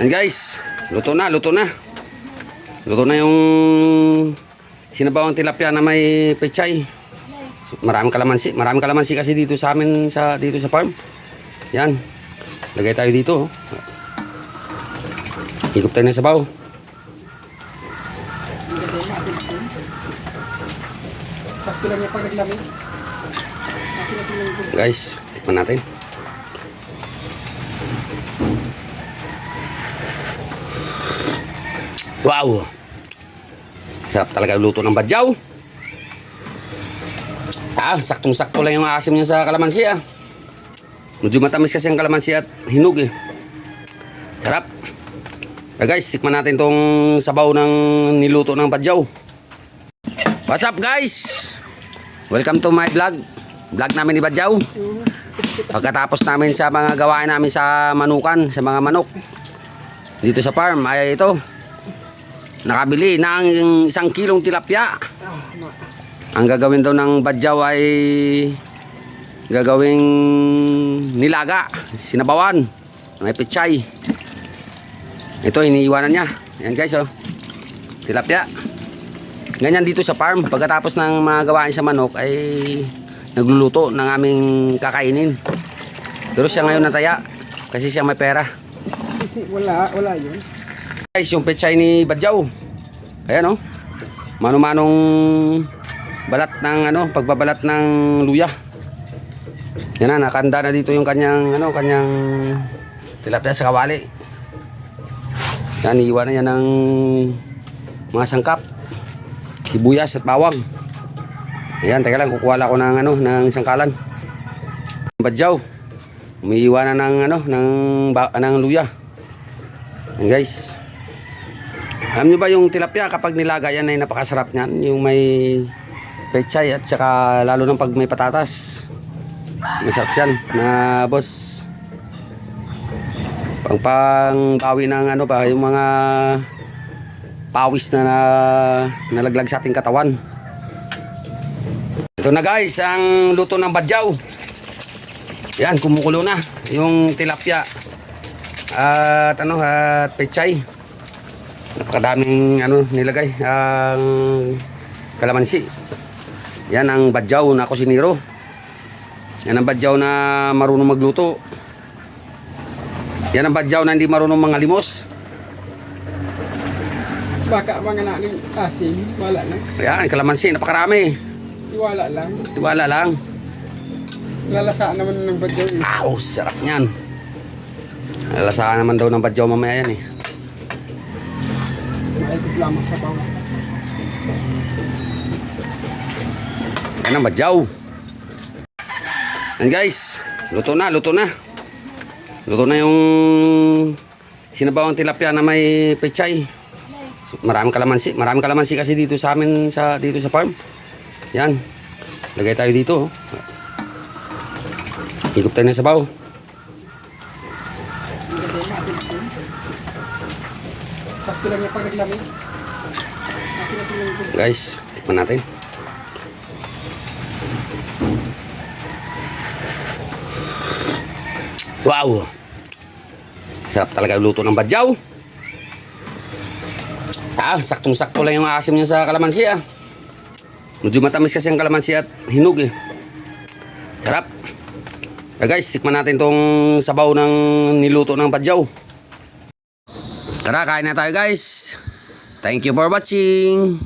And guys, luto na. Luto na yung sinabawang tilapia na may pechay. Maraming kalamansi kasi dito sa amin dito sa farm. Yan. Lagay tayo dito. Higop tayo ng sabaw. Guys, tikman natin. Wow! Sarap talaga luto ng badyaw. Saktong-sakto lang yung asim niya sa kalamansi ah. Medyo matamis kasi ang kalamansi at hinog eh. Sarap. Guys, tikman natin tong sabaw ng niluto ng badyaw. What's up guys? Welcome to my vlog. Vlog namin ni Badyaw. Pagkatapos namin sa mga gawain namin sa manukan, sa mga manok dito sa farm, ay ito nakabili ng 1 kilong tilapia. Ang gagawin daw ng Badyaw ay gagawing nilaga, sinabawan, may pechay. Ito iniiwanan niya. Yan guys oh. Tilapia. Ganyan dito sa farm. Pagkatapos ng mga gawain sa manok ay nagluluto ng aming kakainin. Pero siya ngayon nataya kasi siya may pera. Wala yun. Guys, yung pechay ni Badyaw. Ayan oh. Mano-manong balat ng pagbabalat ng luya. Yan na, nakanda na dito yung kanyang kanyang tilapia sa kawali. Yan, iiwan na yan ng mga sangkap, sibuyas at bawang. Ayan, teka lang, kukuha ko ng sangkalan. Badyaw. Umiiwan na ng luya. Yan guys. Alam nyo ba yung tilapia kapag nilaga yan ay napakasarap niyan. Yung may pechay at saka lalo ng pag may patatas. Masarap yan na boss. Pangbawi ng yung mga pawis na nalaglag sa ating katawan. Ito na guys, ang luto ng Badyaw. Yan, kumukulo na yung tilapia at at pechay. Napakadaming nilagay ang kalamansi. Yan ang Badyaw na kusinero. Yan ang Badyaw na marunong magluto. Yan ang Badyaw na hindi marunong mangalimos. Baka mga naning asim, wala na. Yan, kalamansi, napakarami. Tiwala lang. Lalasaan naman ng Badyaw. Sarap niyan. Lalasaan naman daw ng Badyaw mamaya yan eh. Maikot lamang sa bawang. Yan ang Badyaw. And guys, luto na. Luto na yung sinabawang tilapia na may pechay. Maraming kalamansi kasi dito sa amin dito sa farm. Yan. Lagay tayo dito. Higop tayo ng sabaw. Sakto lang yung pagkaklamig. Guys, tikman natin. Wow! Sarap talaga luto ng Badyaw. Saktong-sakto lang yung asim niya sa kalamansi ah. Medyo matamis kasi ang kalamansi at hinog eh. Sarap. Guys, tikman natin tong sabaw ng niluto ng Badyaw. Tara, kain na tayo guys. Thank you for watching.